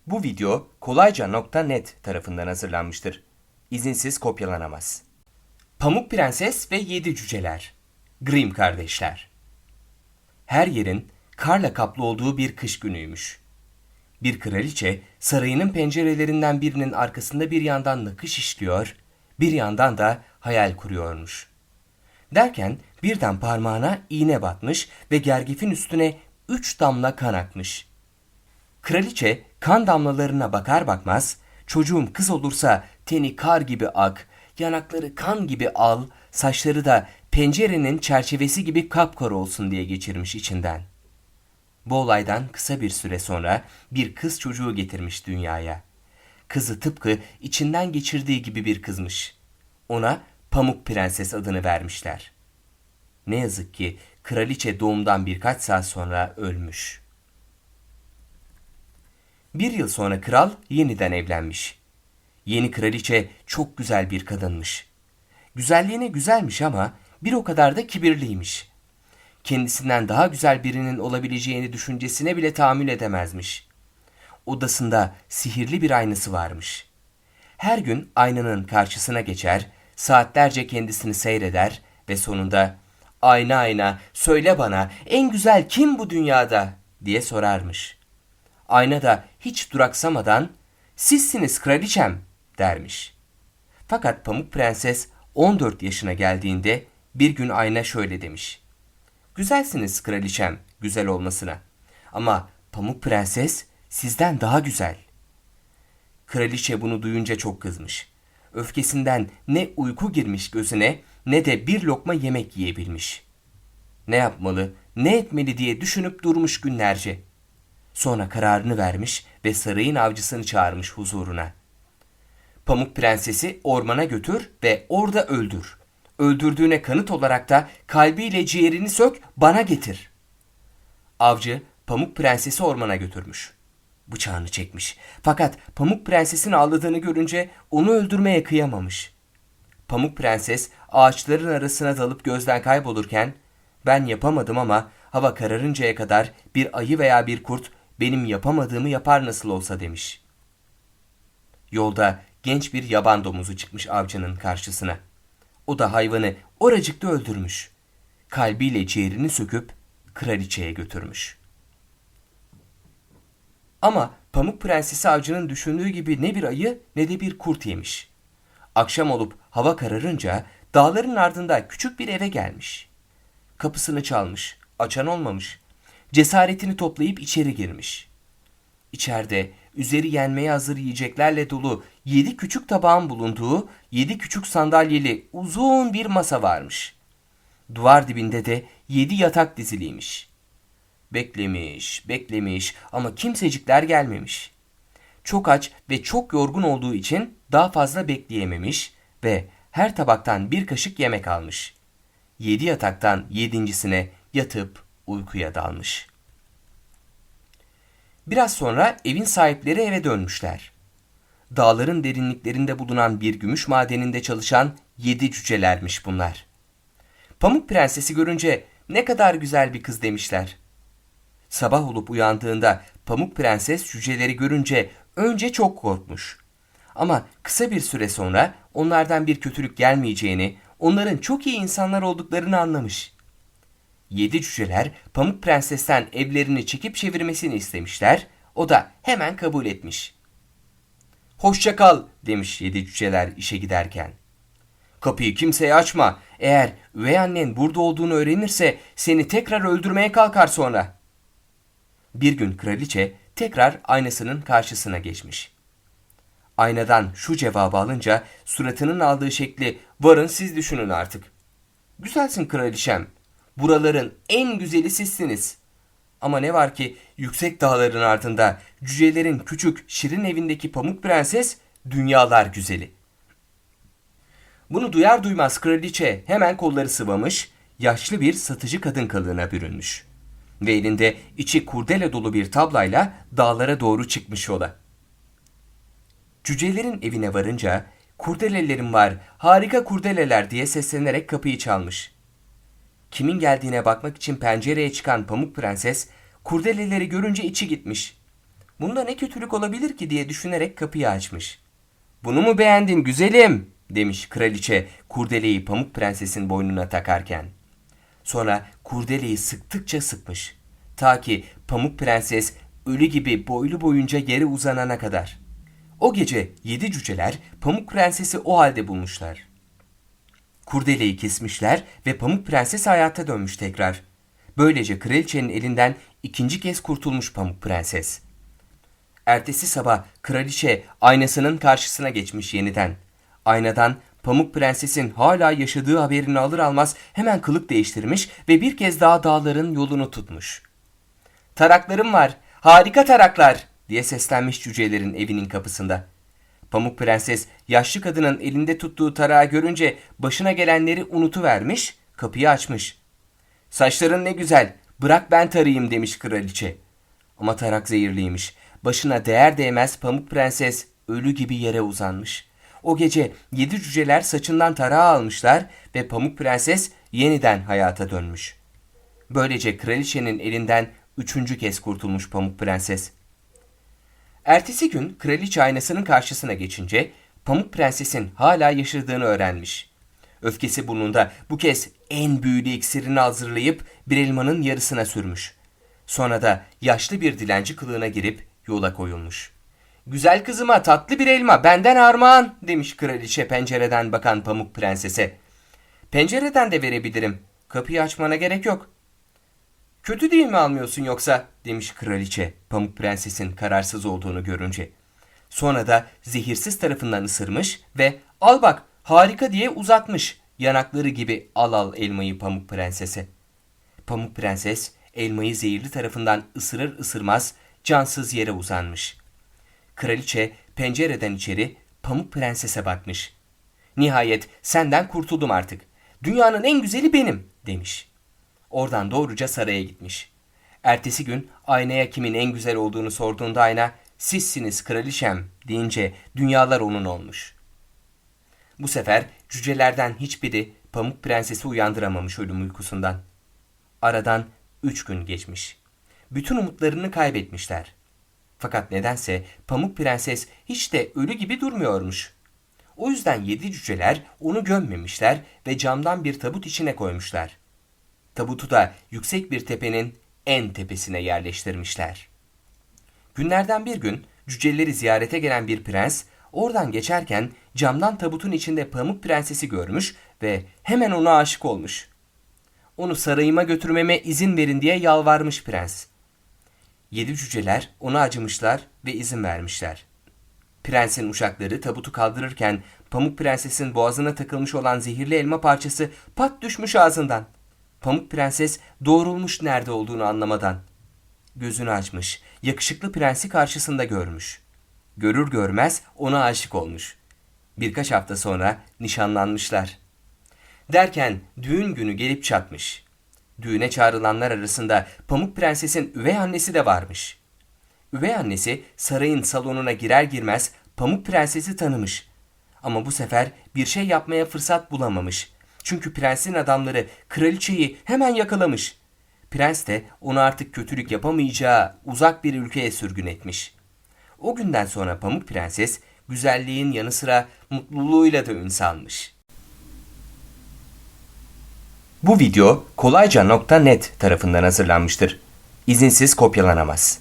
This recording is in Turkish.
Bu video kolayca.net tarafından hazırlanmıştır. İzinsiz kopyalanamaz. Pamuk Prenses ve Yedi Cüceler. Grimm kardeşler. Her yerin karla kaplı olduğu bir kış günüymüş. Bir kraliçe sarayının pencerelerinden birinin arkasında bir yandan nakış işliyor, bir yandan da hayal kuruyormuş. Derken birden parmağına iğne batmış ve gergifin üstüne 3 damla kan akmış. Kraliçe kan damlalarına bakar bakmaz, çocuğum kız olursa teni kar gibi ak, yanakları kan gibi al, saçları da pencerenin çerçevesi gibi kapkara olsun diye geçirmiş içinden. Bu olaydan kısa bir süre sonra bir kız çocuğu getirmiş dünyaya. Kızı tıpkı içinden geçirdiği gibi bir kızmış. Ona Pamuk Prenses adını vermişler. Ne yazık ki kraliçe doğumdan birkaç saat sonra ölmüş. Bir yıl sonra kral yeniden evlenmiş. Yeni kraliçe çok güzel bir kadınmış. Güzelliğine güzelmiş ama bir o kadar da kibirliymiş. Kendisinden daha güzel birinin olabileceğini düşüncesine bile tahammül edemezmiş. Odasında sihirli bir aynası varmış. Her gün aynanın karşısına geçer, saatlerce kendisini seyreder ve sonunda "Ayna ayna, söyle bana en güzel kim bu dünyada?" diye sorarmış. Ayna da hiç duraksamadan "Sizsiniz kraliçem" dermiş. Fakat Pamuk Prenses 14 yaşına geldiğinde bir gün ayna şöyle demiş: "Güzelsiniz kraliçem, güzel olmasına. Ama Pamuk Prenses sizden daha güzel." Kraliçe bunu duyunca çok kızmış. Öfkesinden ne uyku girmiş gözüne ne de bir lokma yemek yiyebilmiş. Ne yapmalı, ne etmeli diye düşünüp durmuş günlerce. Sonra kararını vermiş ve sarayın avcısını çağırmış huzuruna. Pamuk Prensesi ormana götür ve orada öldür. Öldürdüğüne kanıt olarak da kalbiyle ciğerini sök, bana getir. Avcı Pamuk Prensesi ormana götürmüş. Bıçağını çekmiş. Fakat Pamuk Prenses'in ağladığını görünce onu öldürmeye kıyamamış. Pamuk Prenses ağaçların arasına dalıp gözden kaybolurken "Ben yapamadım ama hava kararıncaya kadar bir ayı veya bir kurt benim yapamadığımı yapar nasıl olsa" demiş. Yolda genç bir yaban domuzu çıkmış avcının karşısına. O da hayvanı oracıkta öldürmüş. Kalbiyle ciğerini söküp kraliçeye götürmüş. Ama Pamuk Prensesi avcının düşündüğü gibi ne bir ayı ne de bir kurt yemiş. Akşam olup hava kararınca dağların ardında küçük bir eve gelmiş. Kapısını çalmış, açan olmamış. Cesaretini toplayıp içeri girmiş. İçeride üzeri yenmeye hazır yiyeceklerle dolu 7 küçük tabağın bulunduğu 7 küçük sandalyeli uzun bir masa varmış. Duvar dibinde de 7 yatak diziliymiş. Beklemiş, beklemiş ama kimsecikler gelmemiş. Çok aç ve çok yorgun olduğu için daha fazla bekleyememiş ve her tabaktan bir kaşık yemek almış. 7 yataktan yedincisine yatıp uykuya dalmış. Biraz sonra evin sahipleri eve dönmüşler. Dağların derinliklerinde bulunan bir gümüş madeninde çalışan 7 cücelermiş bunlar. Pamuk Prensesi görünce "Ne kadar güzel bir kız" demişler. Sabah olup uyandığında Pamuk Prenses cüceleri görünce önce çok korkmuş. Ama kısa bir süre sonra onlardan bir kötülük gelmeyeceğini, onların çok iyi insanlar olduklarını anlamış. 7 cüceler Pamuk Prenses'ten evlerini çekip çevirmesini istemişler. O da hemen kabul etmiş. "Hoşça kal" demiş 7 cüceler işe giderken. "Kapıyı kimseye açma. Eğer üvey annen burada olduğunu öğrenirse seni tekrar öldürmeye kalkar sonra." Bir gün kraliçe tekrar aynasının karşısına geçmiş. Aynadan şu cevabı alınca suratının aldığı şekli "Varın siz düşünün artık. Güzelsin kraliçem. Buraların en güzeli sizsiniz. Ama ne var ki yüksek dağların ardında cücelerin küçük şirin evindeki Pamuk Prenses dünyalar güzeli." Bunu duyar duymaz kraliçe hemen kolları sıvamış, yaşlı bir satıcı kadın kılığına bürünmüş. Ve elinde içi kurdele dolu bir tablayla dağlara doğru çıkmış yola. Cücelerin evine varınca "Kurdelelerim var, harika kurdeleler" diye seslenerek kapıyı çalmış. Kimin geldiğine bakmak için pencereye çıkan Pamuk Prenses kurdeleleri görünce içi gitmiş. Bunda ne kötülük olabilir ki diye düşünerek kapıyı açmış. "Bunu mu beğendin güzelim?" demiş kraliçe kurdeleyi Pamuk Prenses'in boynuna takarken. Sonra kurdeleyi sıktıkça sıkmış. Ta ki Pamuk Prenses ölü gibi boylu boyunca yere uzanana kadar. O gece 7 cüceler Pamuk Prenses'i o halde bulmuşlar. Kurdeleyi kesmişler ve Pamuk Prenses hayata dönmüş tekrar. Böylece kraliçenin elinden ikinci kez kurtulmuş Pamuk Prenses. Ertesi sabah kraliçe aynasının karşısına geçmiş yeniden. Aynadan Pamuk Prenses'in hala yaşadığı haberini alır almaz hemen kılık değiştirmiş ve bir kez daha dağların yolunu tutmuş. "Taraklarım var, harika taraklar!" diye seslenmiş cücelerin evinin kapısında. Pamuk Prenses yaşlı kadının elinde tuttuğu tarağı görünce başına gelenleri unutuvermiş, kapıyı açmış. "Saçların ne güzel, bırak ben tarayayım," demiş kraliçe. Ama tarak zehirliymiş. Başına değer değmez Pamuk Prenses ölü gibi yere uzanmış. O gece 7 cüceler saçından tarağı almışlar ve Pamuk Prenses yeniden hayata dönmüş. Böylece kraliçenin elinden 3. kez kurtulmuş Pamuk Prenses. Ertesi gün kraliçe aynasının karşısına geçince Pamuk Prenses'in hala yaşadığını öğrenmiş. Öfkesi burnunda bu kez en büyülü iksirini hazırlayıp bir elmanın yarısına sürmüş. Sonra da yaşlı bir dilenci kılığına girip yola koyulmuş. "Güzel kızıma tatlı bir elma benden armağan," demiş kraliçe pencereden bakan Pamuk Prenses'e. "Pencereden de verebilirim. Kapıyı açmana gerek yok." "Kötü değil mi almıyorsun yoksa?" demiş kraliçe Pamuk Prenses'in kararsız olduğunu görünce. Sonra da zehirsiz tarafından ısırmış ve "Al bak, harika," diye uzatmış yanakları gibi al al elmayı Pamuk Prenses'e. Pamuk Prenses elmayı zehirli tarafından ısırır ısırmaz cansız yere uzanmış. Kraliçe pencereden içeri Pamuk Prenses'e bakmış. "Nihayet senden kurtuldum artık. Dünyanın en güzeli benim," demiş. Oradan doğruca saraya gitmiş. Ertesi gün aynaya kimin en güzel olduğunu sorduğunda ayna "Sizsiniz kraliçem," deyince dünyalar onun olmuş. Bu sefer cücelerden hiçbiri Pamuk Prenses'i uyandıramamış ölüm uykusundan. Aradan 3 gün geçmiş. Bütün umutlarını kaybetmişler. Fakat nedense Pamuk Prenses hiç de ölü gibi durmuyormuş. O yüzden 7 cüceler onu gömmemişler ve camdan bir tabut içine koymuşlar. Tabutu da yüksek bir tepenin en tepesine yerleştirmişler. Günlerden bir gün cüceleri ziyarete gelen bir prens oradan geçerken camdan tabutun içinde Pamuk Prenses'i görmüş ve hemen ona aşık olmuş. Onu sarayıma götürmeme izin verin diye yalvarmış prens. 7 cüceler ona acımışlar ve izin vermişler. Prensin uşakları tabutu kaldırırken Pamuk Prenses'in boğazına takılmış olan zehirli elma parçası pat düşmüş ağzından. Pamuk Prenses doğrulmuş nerede olduğunu anlamadan. Gözünü açmış, yakışıklı prensi karşısında görmüş. Görür görmez ona aşık olmuş. Birkaç hafta sonra nişanlanmışlar. Derken düğün günü gelip çatmış. Düğüne çağrılanlar arasında Pamuk Prenses'in üvey annesi de varmış. Üvey annesi sarayın salonuna girer girmez Pamuk Prenses'i tanımış. Ama bu sefer bir şey yapmaya fırsat bulamamış. Çünkü prensin adamları kraliçeyi hemen yakalamış. Prens de onu artık kötülük yapamayacağı uzak bir ülkeye sürgün etmiş. O günden sonra Pamuk Prenses güzelliğin yanı sıra mutluluğuyla da ün salmış. Bu video kolayca.net tarafından hazırlanmıştır. İzinsiz kopyalanamaz.